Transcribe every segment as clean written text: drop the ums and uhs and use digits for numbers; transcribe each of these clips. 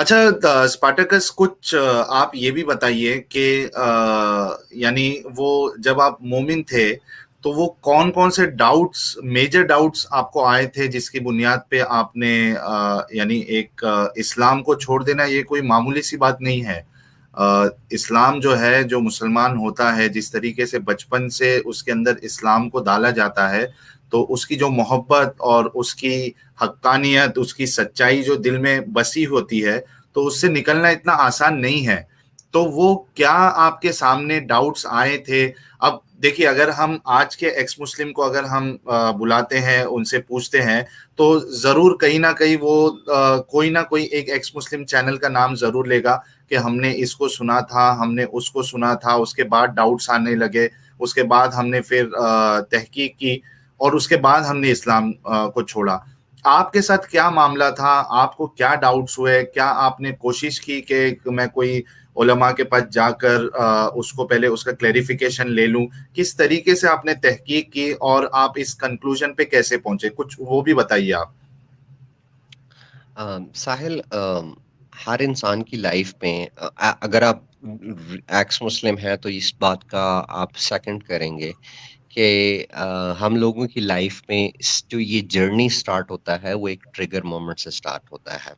अच्छा स्पार्टकस, कुछ आप ये भी बताइए कि यानी वो जब आप मोमिन थे तो वो कौन कौन से डाउट्स, मेजर डाउट्स आपको आए थे जिसकी बुनियाद पे आपने यानी एक इस्लाम को छोड़ देना ये कोई मामूली सी बात नहीं है। इस्लाम जो है, जो मुसलमान होता है, जिस तरीके से बचपन से उसके अंदर इस्लाम को डाला जाता है, तो उसकी जो मोहब्बत और उसकी हक्कानियत, उसकी सच्चाई जो दिल में बसी होती है, तो उससे निकलना इतना आसान नहीं है। तो वो क्या आपके सामने डाउट्स आए थे? अब देखिए, अगर हम आज के एक्स मुस्लिम को अगर हम बुलाते हैं, उनसे पूछते हैं, तो जरूर कहीं ना कहीं वो कोई ना कोई एक एक्स मुस्लिम चैनल का नाम जरूर लेगा कि हमने इसको सुना था, हमने उसको सुना था, उसके बाद डाउट्स आने लगे, उसके बाद हमने फिर तहकीक की, और उसके बाद हमने इस्लाम को छोड़ा। आपके साथ क्या मामला था? आपको क्या डाउट्स हुए? क्या आपने कोशिश की कि मैं कोई उलमा के पास जाकर उसको पहले उसका क्लेरिफिकेशन ले लूं? किस तरीके से आपने तहकीक की और आप इस कंक्लूजन पे कैसे पहुंचे? कुछ वो भी बताइए आप। साहिल, हर इंसान की लाइफ में अगर आप एक्स मुस्लिम हैं तो इस बात का आप सेकंड करेंगे कि हम लोगों की लाइफ में जो ये जर्नी स्टार्ट होता है वो एक ट्रिगर मोमेंट से स्टार्ट होता है।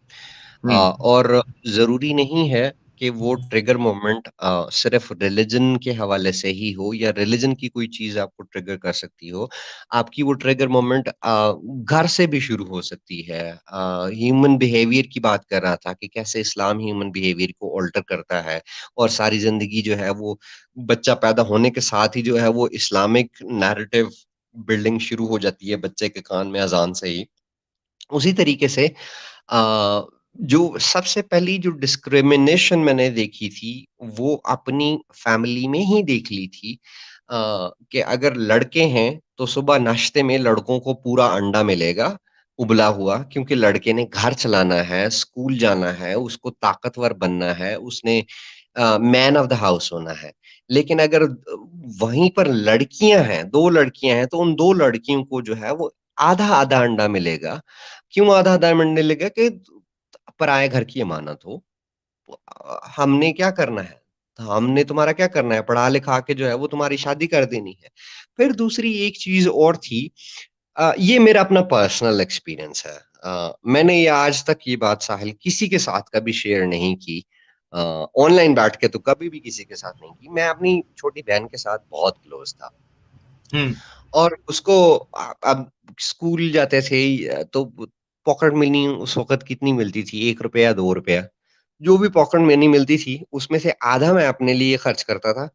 हम्म। और ज़रूरी नहीं है कि वो ट्रिगर मोमेंट सिर्फ़ रिलिजन के हवाले से ही हो या रिलिजन की कोई चीज़ आपको ट्रिगर कर सकती हो। आपकी वो ट्रिगर मोमेंट घर से भी शुरू हो सकती है। ह्यूमन बिहेवियर की बात कर रहा था कि कैसे इस्लाम ह्यूमन बिहेवियर को अल्टर करता है और सारी ज़िंदगी जो है वो बच्चा पैदा होने के साथ ही जो है वो इस्लामिक नैरेटिव बिल्डिंग शुरू हो जाती है बच्चे के कान में अज़ान से ही। उसी तरीके से जो सबसे पहली जो डिस्क्रिमिनेशन मैंने देखी थी, वो अपनी फैमिली में ही देख ली थी। कि अगर लड़के हैं, तो सुबह नाश्ते में लड़कों को पूरा अंडा मिलेगा, उबला हुआ, क्योंकि लड़के ने घर चलाना है, स्कूल जाना है, उसको ताकतवर बनना है, उसने मैन ऑफ द हाउस होना है। लेकिन अगर वहीं पर लड़कियाँ हैं, 2 लड़कियाँ हैं, तो उन 2 लड़कियों को जो है वो आधा-आधा अंडा मिलेगा। क्यों आधा-आधा मिलने लगा कि पराए घर की अमानत हो। हमने क्या करना है? हमने तुम्हारा क्या करना है? पढ़ा-लिखा के जो है वो तुम्हारी शादी कर देनी है। फिर दूसरी एक चीज़ और थी। ये मेरा अपना पर्सनल एक्सपीरियंस है। मैंने ये आज तक ये बात साहिल किसी के साथ कभी शेयर नहीं की। अ, ऑनलाइन बैठ के तो कभी भी किसी के साथ नहीं की। मैं अपनी छोटी बहन के साथ बहुत क्लोज़ था। हम्म। और उसको अब स्कूल जाते थे तो पॉकेट मनी उस वक़्त कितनी मिलती थी, ₹1 ₹2। जो भी पॉकेट मनी मिलती थी, उसमें से आधा मैं अपने लिए खर्च करता था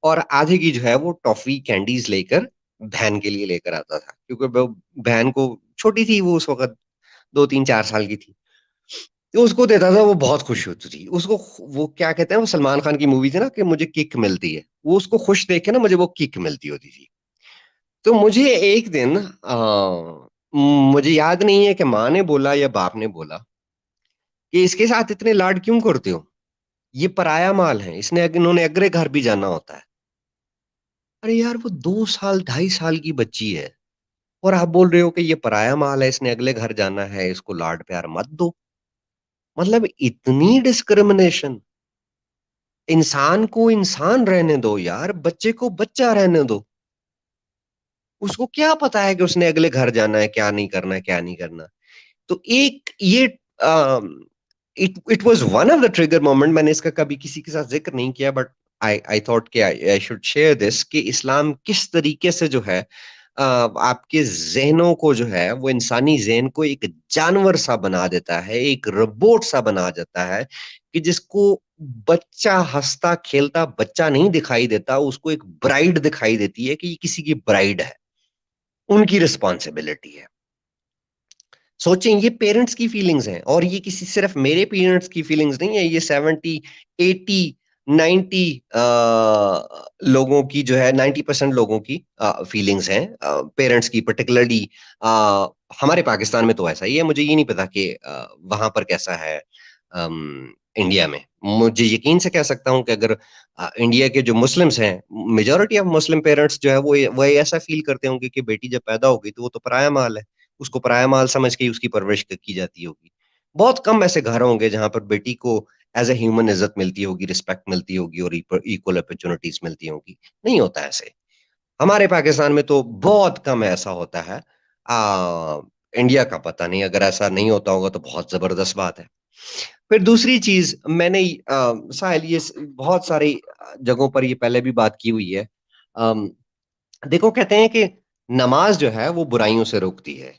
और आधे की जो है वो टॉफ़ी, कैंडीज़ लेकर बहन के लिए लेकर आता था। क्योंकि वो बहन को छोटी थी वो उस वक़्त 2, 3, 4 साल की थी। तो उसको देता था, वो बहुत खुश होती थी। उसको वो क्या कहते हैं, वो सलमान खान की मूवी थी ना कि मुझे किक मिलती है। वो उसको खुश देख के ना मुझे वो किक मिलती होती थी। तो मुझे एक दिन मुझे याद नहीं है कि माँ ने बोला या बाप ने बोला कि इसके साथ इतने लाड क्यों करते हो? ये पराया माल है, इन्होंने अगले घर भी जाना होता है। अरे यार, वो 2 साल, 2.5 साल की बच्ची है और आप बोल रहे हो कि ये पराया माल है, इसने अगले घर जाना है, इसको लाड प्यार मत दो। मतलब इतनी डिस्क्रिमिनेशन। इंसान को इंसान रहने दो यार, बच्चे को बच्चा रहने दो। उसको क्या पता है कि उसने अगले घर जाना है, क्या नहीं करना है, क्या नहीं करना। तो एक ये it it was one of the trigger moment. मैंने इसका कभी किसी के साथ ज़िक्र नहीं किया, बट आई आई थॉट कि आई शुड शेयर दिस कि इस्लाम किस तरीके से जो है आपके ज़हनों को जो है वो इंसानी ज़हन को एक जानवर सा बना देता है, एक रोबोट सा बना देता है कि जिसको बच्चा हँसता-खेलता बच्चा नहीं दिखाई देता, उसको एक ब्राइड दिखाई देती है कि ये किसी की ब्राइड है, उनकी रिस्पॉन्सिबिलिटी है। सोचें, ये पेरेंट्स की फीलिंग्स हैं और ये किसी सिर्फ मेरे पेरेंट्स की फीलिंग्स नहीं है, ये 70, 80, 90 लोगों की जो है, 90% लोगों की फीलिंग्स हैं, पेरेंट्स की पर्टिकुलरली। हमारे पाकिस्तान में तो ऐसा ही है, मुझे ये नहीं पता कि वहाँ पर कैसा है इंडिया में। मुझे यकीन से कह सकता हूँ कि अगर इंडिया के जो मुस्लिम्स हैं, मेजॉरिटी ऑफ मुस्लिम पेरेंट्स जो है वो ऐसा फील करते होंगे कि बेटी जब पैदा हो गई तो वो तो पराया माल है। उसको पराया माल समझ के ही उसकी परवरिश की जाती होगी। बहुत कम ऐसे घर होंगे जहाँ पर बेटी को एज़ अ ह्यूमन इज़्ज़त मिलती होगी, रिस्पेक्ट मिलती होगी और इक्वल अपॉर्च्युनिटीज़ मिलती होंगी। नहीं होता ऐसे। हमारे पाकिस्तान में तो बहुत कम ऐसा होता है। इंडिया का पता नहीं, अगर ऐसा नहीं होता होगा तो बहुत ज़बरदस्त बात है। फिर दूसरी चीज़ मैंने साहिल ये बहुत सारी जगहों पर ये पहले भी बात की हुई है। अम, देखो कहते हैं कि नमाज़ जो है वो बुराइयों से रोकती है।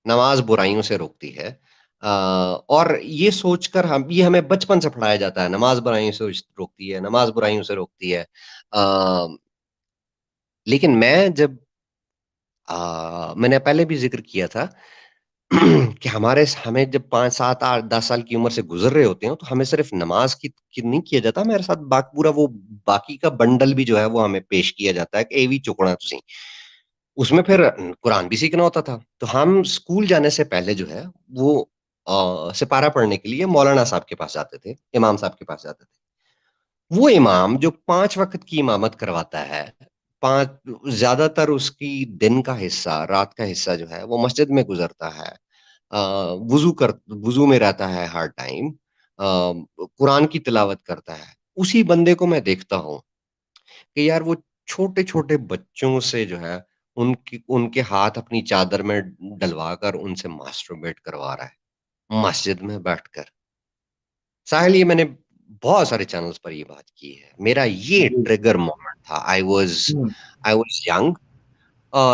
नमाज़ बुराइयों से रोकती है। और ये सोचकर हम ये हमें बचपन से पढ़ाया जाता है, नमाज़ बुराइयों से रोकती है, नमाज़ बुराइयों से रोकती है। लेकिन मैं जब मैंने पहले भी ज़िक्र किया था कि हमें जब 5, 7, 8, 10 साल की उम्र से गुज़र रहे होते हैं, तो हमें सिर्फ़ नमाज़ की नहीं किया जाता, हमारे साथ पूरा वो बाकी का बंडल भी जो है वो हमें पेश किया जाता है कि "ये भी चुकना तुसीं।" उसमें फिर कुरान भी सीखना होता था। तो हम स्कूल जाने से पहले जो है वो सिपारा पढ़ने के लिए मौलाना साहब के पास जाते थे, इमाम साहब के पास जाते थे। वो इमाम जो 5 वक़्त की इमामत करवाता है, 5 ज़्यादातर उसकी दिन का हिस्सा, रात का हिस्सा जो है वो मस्जिद में गुज़रता है। अ, वुज़ू में रहता है हर टाइम। कुरान की तिलावत करता है। उसी बंदे को मैं देखता हूँ कि यार वो छोटे-छोटे बच्चों से जो है उनके हाथ अपनी चादर में डलवा कर उनसे मास्टरबेट करवा रहा है, मस्जिद में बैठकर। साहिल ये मैंने बहुत सारे चैनल्स पर ये बात की है। मेरा ये जी। ट्रिगर मोमेंट था। हुँ, आई वाज़ यंग।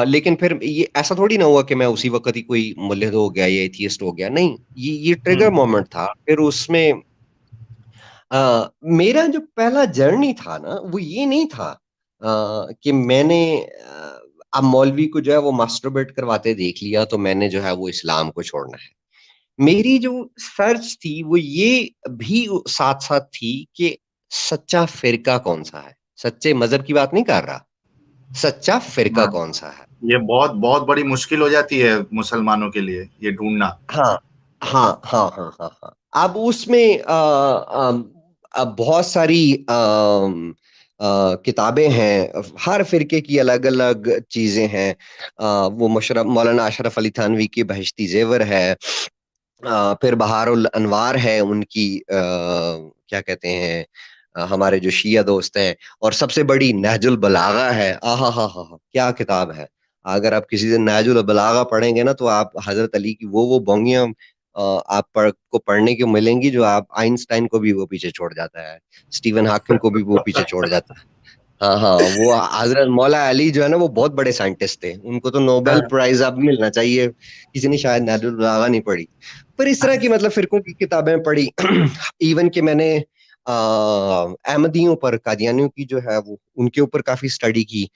लेकिन फिर ये ऐसा थोड़ी ना हुआ कि मैं उसी वक़्त ही कोई मुल्हिद हो गया या एथियस्ट हो गया, नहीं, ये ट्रिगर हुँ, मोमेंट था। फिर उसमें मेरा जो पहला जर्नी था ना, वो ये नहीं था कि मैंने अब मौलवी को जो है वो मास्टरबेट करवाते देख लिया, तो मैंने जो है वो इस्लाम को छोड़ना है। मेरी जो सर्च थी, वो ये भी साथ-साथ थी कि सच्चा फ़िरका कौन-सा है? सच्चे मज़हब की बात नहीं कर रहा, सच्चा फ़िरका हाँ। कौन-सा है? ये बहुत बहुत बड़ी मुश्किल हो जाती है मुसलमानों के लिए, ये ढूँढना। हाँ। हाँ, हाँ, हाँ, हाँ, हाँ। अब उसमें बहुत सारी किताबें हैं, हर फ़िरके की अलग-अलग चीज़ें हैं। वो मौलाना अशरफ अली थानवी की बहिश्ती ज़ेवर है। फिर बहारुल अनवार है उनकी क्या कहते हैं हमारे जो शिया दोस्त हैं और सबसे बड़ी नहजुल बलागा है। आहाहाहा! क्या किताब है। अगर आप किसी दिन नहजुल बलागा पढ़ेंगे ना तो आप हज़रत अली की वो बोंगियाँ आप पढ़ने को मिलेंगी जो आप आइंस्टाइन को भी वो पीछे छोड़ जाता है। स्टीवन हॉकिंग को भी वो पीछे छोड़ जाता है। हाँ, हाँ, वो हज़रत मौला अली जो है ना वो बहुत बड़े साइंटिस्ट थे। उनको तो नोबेल हाँ। प्राइज़ अब मिलना चाहिए। किसी ने शायद नहजुल बलागा नहीं पढ़ी। पर इस तरह की मतलब फ़िरकों की किताबें पढ़ी। इवन कि मैंने अहमदियों पर, कादियानियों की जो है वो उनके ऊपर काफ़ी स्टडी की।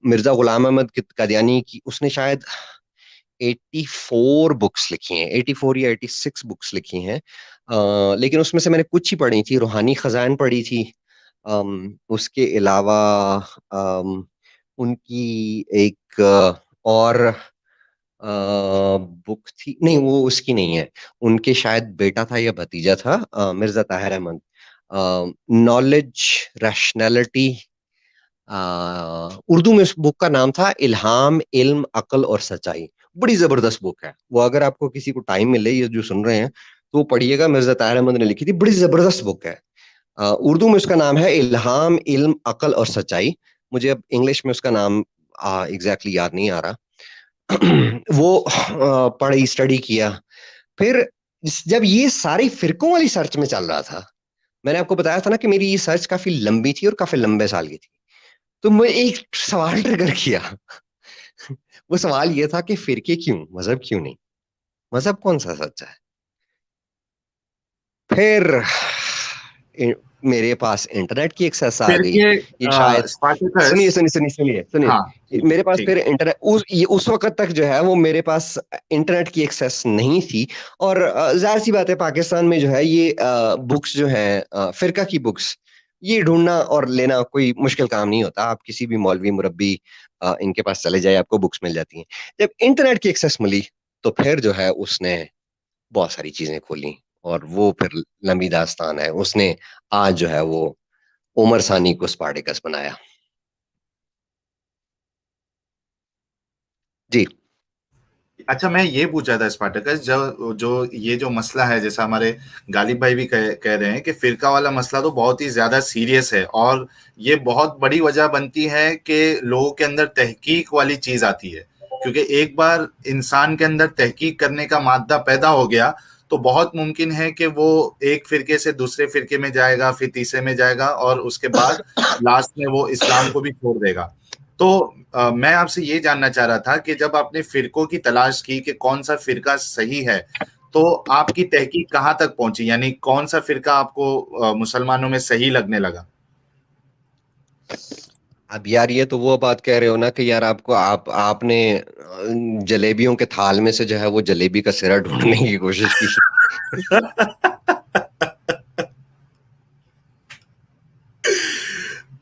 मिर्ज़ा गुलाम अहमद कादियानी की उसने शायद 84 बुक्स लिखी हैं, 84 या 86 बुक्स लिखी हैं। लेकिन उसमें से मैंने कुछ ही पढ़ी थी, रूहानी खज़ाइन पढ़ी थी। उसके अलावा अम, उनकी एक और बुक थी नहीं वो उसकी नहीं है, उनके शायद बेटा था या भतीजा था मिर्ज़ा ताहिर अहमद। नॉलेज, रैशनैलिटी उर्दू में उस बुक का नाम था इल्हाम, इल्म, अक़ल और सच्चाई। बड़ी ज़बरदस्त बुक है। वो अगर आपको किसी को टाइम मिले, ये जो सुन रहे हैं, तो वो पढ़िएगा मिर्ज़ा ताहिर अहमद ने लिखी थी, बड़ी ज़बरदस्त बुक है। उर्दू में उसका नाम है इल्हाम, इल्म, अक़ल और सच्चाई। मुझे अब इंग्लिश में उसका नाम एग्ज़ैक्टली याद नहीं आ रहा। वो पढ़ी, स्टडी किया। फिर जब ये सारी फ़िरकों वाली सर्च में चल रहा था, मैंने आपको बताया था ना कि मेरी ये सर्च काफ़ी लंबी थी और काफ़ी लंबे साल की थी। तो मैं एक सवाल ट्रिगर किया। वो सवाल ये था कि फ़िरके क्यों? मज़हब क्यों नहीं? मज़हब कौन-सा सच्चा है? फिर इ मेरे पास इंटरनेट की एक्सेस आ फिर गई। के ये शायद स्पार्टैकस। सुनिए, सुनिए, सुनिए, सुनिए, सुनिए। हाँ, ठीक है, मेरे पास ठीक फिर है। उस वक़्त तक जो है वो मेरे पास इंटरनेट की एक्सेस नहीं थी और ज़ाहिर-सी बात है पाकिस्तान में जो है ये बुक्स जो हैं फ़िरका की बुक्स, ये ढूँढना और लेना कोई मुश्किल काम नहीं होता। आप किसी भी मौलवी, मुरब्बी इनके पास चले जाइए, आपको बुक्स मिल जाती हैं। जब इंटरनेट की एक्सेस मिली, तो फिर जो है उसने बहुत सारी चीज़ें खोली और वो फिर लंबी दास्तान है। उसने आज जो है वो उमर सानी को स्पार्टैकस बनाया। जी। अच्छा, मैं ये पूछा था स्पार्टकस, जो ये जो मसला है, जैसा हमारे गालिब भाई भी कह रहे हैं कि फिरका वाला मसला तो बहुत ही ज्यादा सीरियस है, और ये बहुत बड़ी वजह बनती है कि लोगों के अंदर तहकीक वाली चीज आती है। क्योंकि एक बार इंसान के अंदर तहकीक करने का मादा पैदा हो गया, तो बहुत मुमकिन है कि वो एक फिरके से दूसरे फिरके में जाएगा, फिर तीसरे में जाएगा, और उसके बाद लास्ट में वो इस्लाम को भी छोड़ देगा। तो मैं आपसे ये जानना चाह रहा था कि जब आपने फिरकों की तलाश की कि कौन सा फिरका सही है, तो आपकी तहकीक कहाँ तक पहुंची, यानी कौन सा फिरका आपको मुसलमानों में सही लगने लगा? अब यार ये तो वो बात कह रहे हो ना कि यार आपको आपने जलेबियों के थाल में से जो है वो जलेबी का सिरा ढूंढने की कोशिश की।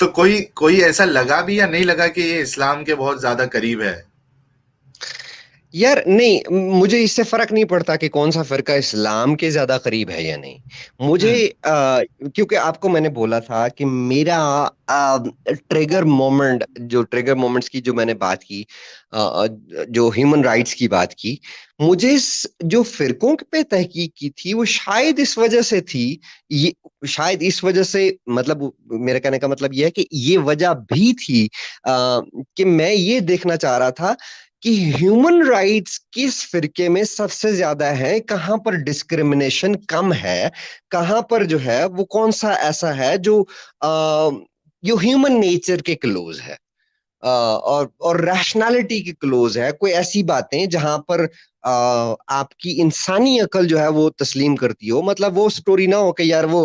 तो कोई कोई ऐसा लगा भी या नहीं लगा कि ये इस्लाम के बहुत ज्यादा करीब है? यार नहीं, मुझे इससे फर्क नहीं पड़ता कि कौन सा फिरका इस्लाम के ज्यादा करीब है या नहीं। मुझे हम्म। क्योंकि आपको मैंने बोला था कि मेरा ट्रिगर मोमेंट, जो ट्रिगर मोमेंट्स की जो मैंने बात की, जो ह्यूमन राइट्स की बात की, मुझे जो फिरकों पे तहकीक की थी वो शायद इस वजह से थी। ये शायद इस वजह से, मतलब मेरे कहने का मतलब ये है कि ये वजह भी थी कि मैं ये देखना चाह रहा था कि ह्यूमन राइट्स किस फिरके में सबसे ज्यादा है, कहां पर डिस्क्रिमिनेशन कम है, कहां पर जो है वो कौन सा ऐसा है जो ह्यूमन नेचर के क्लोज है, और रैशनैलिटी के क्लोज है। कोई ऐसी बातें जहां पर आपकी इंसानी अकल जो है वो तस्लीम करती हो। मतलब वो स्टोरी ना हो कि यार वो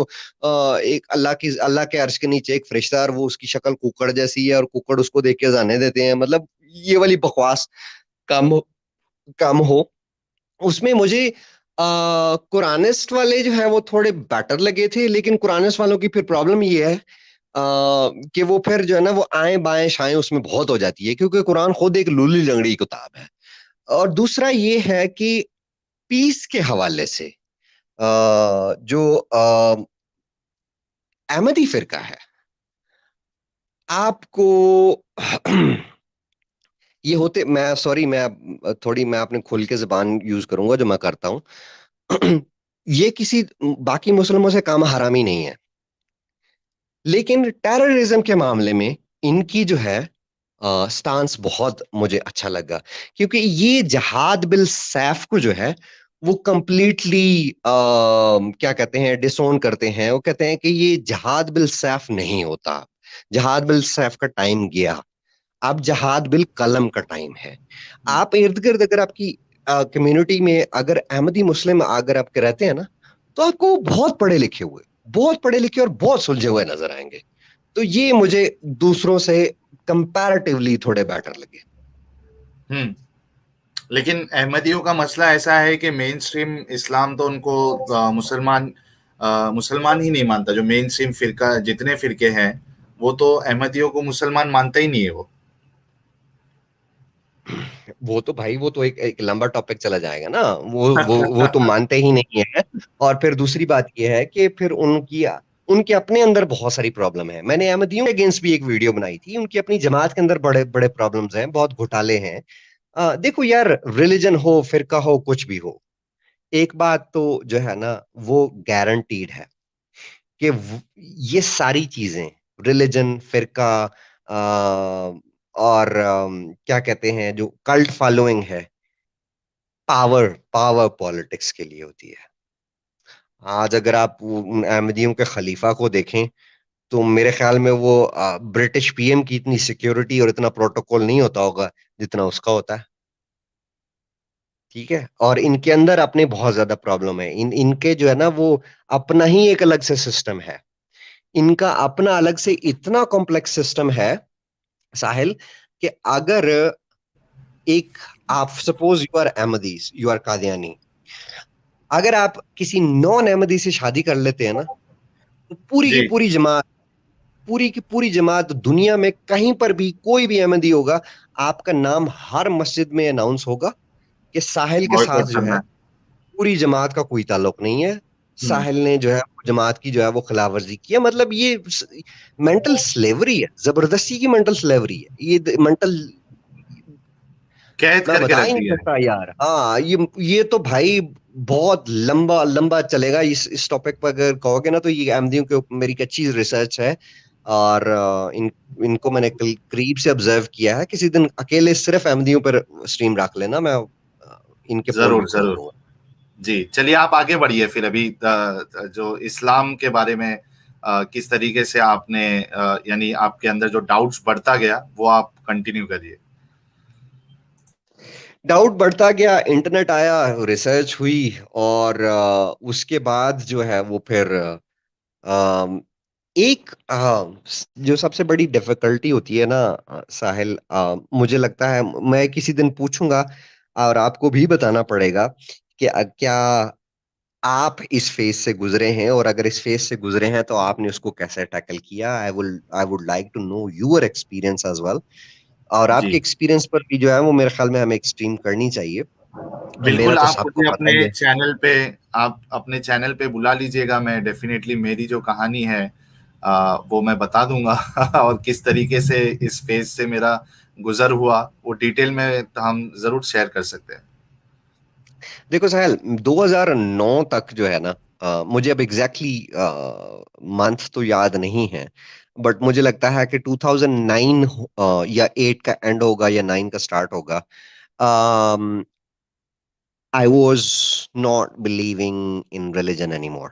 एक अल्लाह के अर्श के नीचे एक फरिश्ता है और वो उसकी शक्ल कुकड़ जैसी है और कुकड़ उसको देख के जाने देते हैं, मतलब ये वाली बकवास कम कम हो उसमें। मुझे कुरानिस्ट वाले जो है वो थोड़े बेटर लगे थे, लेकिन कुरानिस्ट वालों की फिर प्रॉब्लम ये है कि वो फिर जो है ना वो आए बाएं शाएं उसमें बहुत हो जाती है, क्योंकि कुरान खुद एक लूली लंगड़ी किताब है। और दूसरा ये है कि पीस के हवाले से जो अहमदी फिरका है, आपको ये होते, मैं सॉरी, मैं अपने खुल के जबान यूज करूंगा जो मैं करता हूँ। ये किसी बाकी मुस्लिमों से काम हरामी नहीं है, लेकिन टेररिज्म के मामले में इनकी जो है स्टांस बहुत मुझे अच्छा लगा। क्योंकि ये जहाद बिल सैफ को जो है वो कंप्लीटली क्या कहते हैं, डिसोन करते हैं। वो कहते हैं कि ये जहाद बिल सैफ नहीं होता, जहाद बिल सैफ का टाइम गया, अब जहाद बिल कलम का टाइम है। आप इर्द गिर्द अगर आपकी कम्युनिटी में अगर अहमदी मुस्लिम अगर आपके रहते हैं ना, तो आपको बहुत पढ़े लिखे हुए, बहुत पढ़े लिखे और बहुत सुलझे हुए नजर आएंगे। तो ये मुझे दूसरों से कंपैरेटिवली थोड़े बेटर लगे। हम्म। लेकिन अहमदियों का मसला ऐसा है कि मेन स्ट्रीम इस्लाम तो उनको मुसलमान ही नहीं मानता। जो मेन स्ट्रीम फिरका, जितने फिरके हैं, वो तो अहमदियों को मुसलमान मानता ही नहीं है वो। वो तो भाई वो तो एक लंबा टॉपिक चला जाएगा ना। वो तो मानते ही नहीं है। और फिर दूसरी बात ये है कि फिर उनके अपने अंदर बहुत सारी प्रॉब्लम है। मैंने अहमदियों के अगेंस्ट भी एक वीडियो बनाई थी। उनकी अपनी जमात के अंदर बड़े बड़े प्रॉब्लम्स हैं, बहुत घोटाले हैं। देखो यार, रिलीजन हो, फिरका हो, कुछ भी हो, एक बात तो जो है ना वो गारंटीड है कि ये सारी चीजें, रिलीजन, फिरका, और क्या कहते हैं जो कल्ट फॉलोइंग है, पावर पावर पॉलिटिक्स के लिए होती है। आज अगर आप उन अहमदियों के खलीफा को देखें तो मेरे ख्याल में वो ब्रिटिश पीएम की इतनी सिक्योरिटी और इतना प्रोटोकॉल नहीं होता होगा जितना उसका होता है। ठीक है, और इनके अंदर अपने बहुत ज्यादा प्रॉब्लम है। इनके जो है ना वो अपना ही एक अलग से सिस्टम है। इनका अपना अलग से इतना कॉम्प्लेक्स सिस्टम है, साहिल, कि अगर एक, आप suppose you are Ahmadis, you are Qadiani, अगर आप किसी नॉन अहमदी से शादी कर लेते हैं ना, तो पूरी की जी। पूरी जमात, पूरी की पूरी जमात, दुनिया में कहीं पर भी कोई भी अहमदी होगा, आपका नाम हर मस्जिद में अनाउंस होगा कि साहिल के साथ बॉयकॉट जो है करना। पूरी जमात का कोई ताल्लुक नहीं है। हम्म। साहिल ने जो है जमात की जो है वो खिलाफवर्जी की है। मतलब ये मेंटल स्लेवरी है, जबरदस्ती की मेंटल स्लेवरी है ये, मेंटल। कैद मैं करके बता रख ही नहीं दिया है। सकता यार। हाँ, ये तो भाई बहुत लंबा लंबा चलेगा। इस टॉपिक पर अगर कहोगे ना, तो ये अहमदियों के ऊपर मेरी एक अच्छी रिसर्च है। और इनको मैंने करीब से ऑब्जर्व किया है। किसी दिन अकेले सिर्फ अहमदियों पर स्ट्रीम रख लेना, मैं इनके पोल भी जरूर खोल जरूर। दूंगा। जी चलिए, आप आगे बढ़िए फिर। अभी जो इस्लाम के बारे में किस तरीके से आपने यानी आपके अंदर जो डाउट्स बढ़ता गया, वो आप कंटिन्यू करिए। डाउट बढ़ता गया, इंटरनेट आया, रिसर्च हुई, और उसके बाद जो है वो फिर अम, एक जो सबसे बड़ी डिफिकल्टी होती है ना, साहिल, मुझे लगता है मैं किसी दिन पूछूंगा और आपको भी बताना पड़ेगा कि क्या आप इस फेज से गुजरे हैं, और अगर इस फेज से गुजरे हैं तो आपने उसको कैसे टैकल किया। I would like to know your experience as well. और जी आपके एक्सपीरियंस पर भी जो है वो मेरे ख्याल में हमें एक स्ट्रीम करनी चाहिए। मेरा बिल्कुल, तो आप सबको मुझे पता ही अपने है। चैनल पे, आप अपने चैनल पे बुला लीजिएगा। मैं डेफिनेटली मेरी जो कहानी है वो मैं बता दूंगा और किस तरीके से इस फेज से मेरा गुजर हुआ, वो डिटेल में हम जरूर शेयर कर सकते हैं। देखो साहल, 2009 तक जो है ना, मुझे अब एग्जैक्टली मंथ तो याद नहीं है, बट मुझे लगता है कि 2009 या 8 का एंड होगा या 9 का स्टार्ट होगा। I was not believing in religion any more.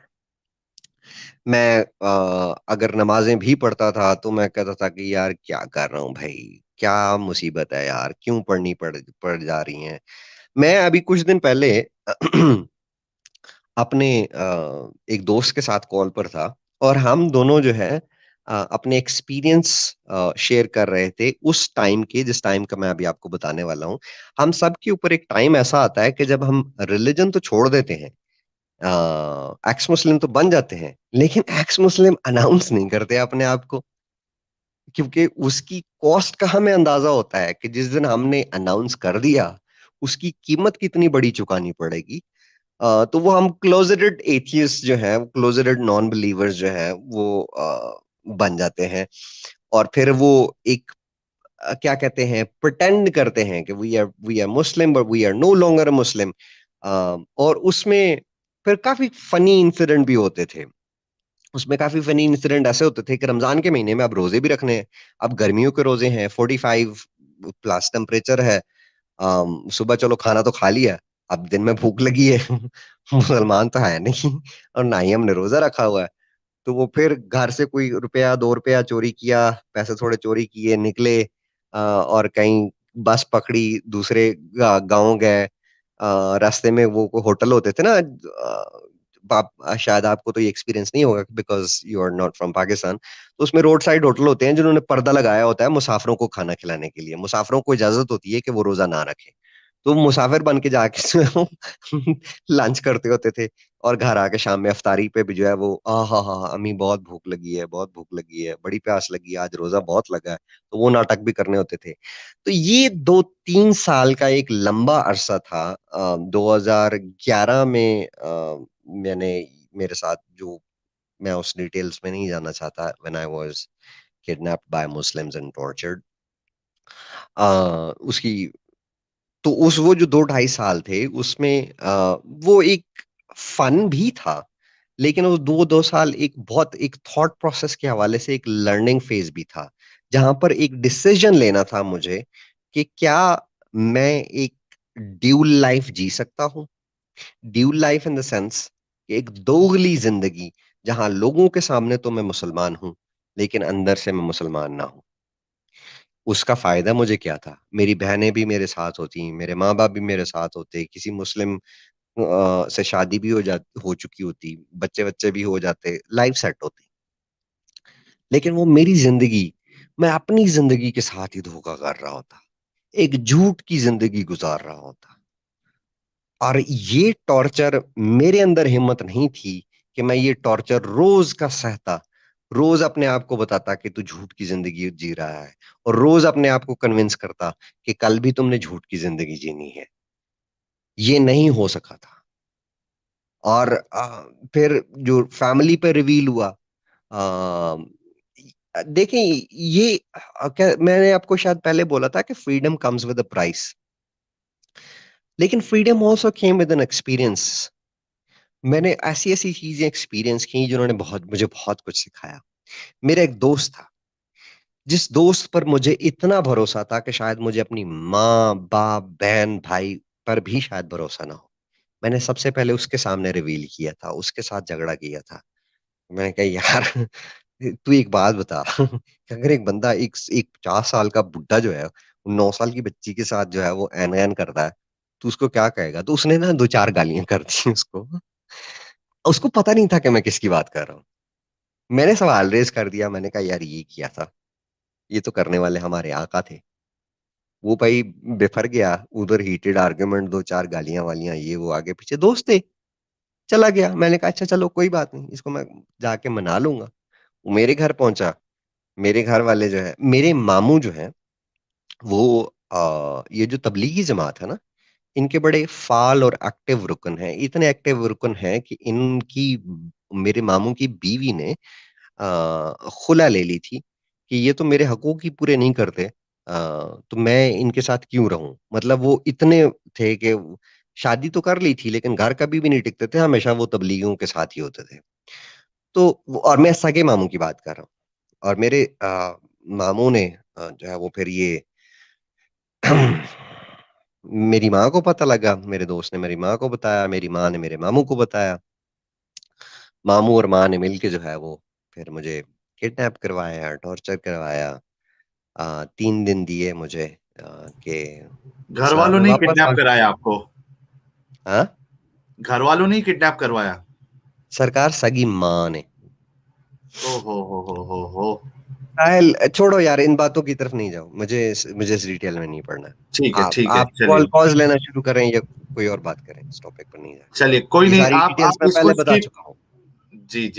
मैं अगर नमाजें भी पढ़ता था तो मैं कहता था कि यार क्या कर रहा हूँ भाई, क्या मुसीबत है यार, क्यों पढ़ जा रही हैं। मैं अभी कुछ दिन पहले अपने एक दोस्त के साथ कॉल पर था, और हम दोनों जो है अपने एक्सपीरियंस शेयर कर रहे थे उस टाइम के, जिस टाइम का मैं अभी आपको बताने वाला हूँ। हम सब के ऊपर एक टाइम ऐसा आता है कि जब हम रिलीजन तो छोड़ देते हैं, एक्स मुस्लिम तो बन जाते हैं, लेकिन एक्स मुस्लिम अनाउंस नहीं करते अपने आप को, क्योंकि उसकी कॉस्ट का हमें अंदाजा होता है कि जिस दिन हमने अनाउंस कर दिया उसकी कीमत कितनी बड़ी चुकानी पड़ेगी। तो वो हम क्लोजेटेड एथियस्ट जो है, क्लोजेटेड नॉन बिलीवर्स जो है वो बन जाते हैं। और फिर वो एक क्या कहते हैं, प्रिटेंड करते हैं कि we are Muslim but we are no longer Muslim. और उसमें फिर काफी फनी इंसिडेंट भी होते थे। उसमें काफी फनी इंसिडेंट ऐसे होते थे कि रमजान के महीने में अब रोजे भी रखने हैं। अब गर्मियों के रोजे हैं, 45 प्लस टेम्परेचर है। सुबह चलो खाना तो खा लिया, अब दिन में भूख लगी है मुसलमान तो है नहीं, और ना ही हमने रोजा रखा हुआ है। तो वो फिर घर से कोई रुपया 2 रुपया चोरी किया, पैसे थोड़े चोरी किए, निकले, और कहीं बस पकड़ी, दूसरे गांव गए। रास्ते में वो होटल होते थे ना, शायद आपको तो ये एक्सपीरियंस नहीं होगा because you are not from Pakistan. तो उसमें रोड साइड होटल होते हैं जिन्होंने पर्दा लगाया होता है मुसाफिरों को खाना खिलाने के लिए। मुसाफिरों को इजाजत होती है कि वो रोजा ना रखें, तो मुसाफिर बन के जाके लंच करते होते थे, और घर आके शाम में अफ्तारी पे भी जो है वो, हा अम्मी बहुत भूख लगी है, बहुत भूख लगी है, बड़ी प्यास लगी है, आज रोजा बहुत लगा है। तो वो नाटक भी करने होते थे। तो ये 2-3 साल का एक लंबा अरसा था। 2011 में मैंने, मेरे साथ जो, मैं उस डिटेल्स में नहीं जाना चाहता, when I was kidnapped bye Muslims and tortured, उसकी, तो उस वो जो 2-2.5 साल थे उसमें वो एक फन भी था, लेकिन वो 2-2 साल एक बहुत एक थॉट प्रोसेस के हवाले से एक लर्निंग फेज भी था, जहां पर एक डिसीजन लेना था मुझे कि क्या मैं एक ड्यूल लाइफ जी सकता हूँ। Dual life in the sense कि एक दोगली जिंदगी, जहां लोगों के सामने तो मैं मुसलमान हूं लेकिन अंदर से मैं मुसलमान ना हूं। उसका फ़ायदा मुझे क्या था? मेरी बहनें भी मेरे साथ होतीं, मेरे माँ-बाप भी मेरे साथ होते, किसी मुस्लिम से शादी भी हो चुकी होती, बच्चे-वच्चे भी हो जाते, लाइफ़ सेट होती। लेकिन वो मेरी ज़िंदगी, मैं अपनी ज़िंदगी के साथ ही धोखा कर रहा होता। एक झूठ की ज़िंदगी गुज़ार रहा होता। और ये टॉर्चर, मेरे अंदर हिम्मत नहीं थी कि मैं ये टॉर्चर रोज़ का सहता। रोज़ अपने आप को बताता कि तू झूठ की ज़िंदगी जी रहा है, और रोज़ अपने आप को कन्विंस करता कि कल भी तुमने झूठ की ज़िंदगी जीनी है। ये नहीं हो सका था। और फिर जो फैमिली पे रिवील हुआ, देखिए ये क्या, मैंने आपको शायद पहले बोला था कि freedom comes with a price. लेकिन freedom also came with an experience. मैंने ऐसी-ऐसी चीज़ें एक्सपीरियंस की जिन्होंने मुझे बहुत कुछ सिखाया। मेरा एक दोस्त था, जिस दोस्त पर मुझे इतना भरोसा था कि शायद मुझे अपनी माँ, बाप, बहन, भाई पर भी शायद भरोसा ना हो। मैंने सबसे पहले उसके सामने रिवील किया था, उसके साथ झगड़ा किया था। मैंने कहा यार तू एक बात बता कि अगर एक बंदा एक 50 साल का बुड्ढा जो है, 9 साल की बच्ची के साथ जो है वो ऐन-ऐन करता है, तू उसको क्या कहेगा? तो उसने ना 2-4 गालियाँ कर दी उसको। उसको पता नहीं था कि मैं किसकी बात कर रहा हूँ। मैंने सवाल रेज़ कर दिया, मैंने कहा यार ये किया था, ये तो करने वाले हमारे आका थे। वो भाई बिफर गया, उधर हीटेड आर्गुमेंट 2-4 गालियाँ-वालियाँ ये वो आगे पीछे दोस्त थे, चला गया। मैंने कहा अच्छा चलो कोई बात नहीं, इसको मैं जाके मना लूँगा। वो मेरे घर पहुँचा, मेरे घर वाले जो है मेरे मामू जो हैं वो ये जो तबलीगी जमात है ना, इनके बड़े फ़ाल और एक्टिव रुकन हैं। इतने एक्टिव रुकन हैं कि इनकी मेरे मामू की बीवी ने खुला ले ली थी कि ये तो मेरे हकूक ही पूरे नहीं करते तो मैं इनके साथ क्यों रहूँ? मतलब वो इतने थे कि शादी तो कर ली थी लेकिन घर कभी भी नहीं टिकते थे, हमेशा वो तबलीगियों के साथ ही होते थे। तो और मैं सगे मामू की बात कर रहा हूँ और मेरे मामू ने जो है वो फिर ये मेरी माँ को पता लगा, मेरे दोस्त ने मेरी माँ को बताया, मेरी माँ ने मेरे मामू को बताया। मामू और माँ ने मिलके जो है वो फिर मुझे किडनैप करवाया, टॉर्चर करवाया। 3 दिन दिए मुझे कि घर इस्लाम वालों में ने वापस किडनैप आ कराया आपको? हाँ? घर वालों ने किडनैप करवाया? सरकार सगी माँ ने। ओ हो। छोड़ो यार इन बातों की तरफ नहीं जाओ, मुझे इस डिटेल में नहीं पढ़ना है। ठीक है, आप चलिए। कॉल लेना शुरू करें या कोई और बात करें, इस टॉपिक पर नहीं जाना। चलिए, कोई ये नहीं, सारी आप डिटेल्स मैं इसको पहले बता स्किप। चुका हूँ। जी, जी।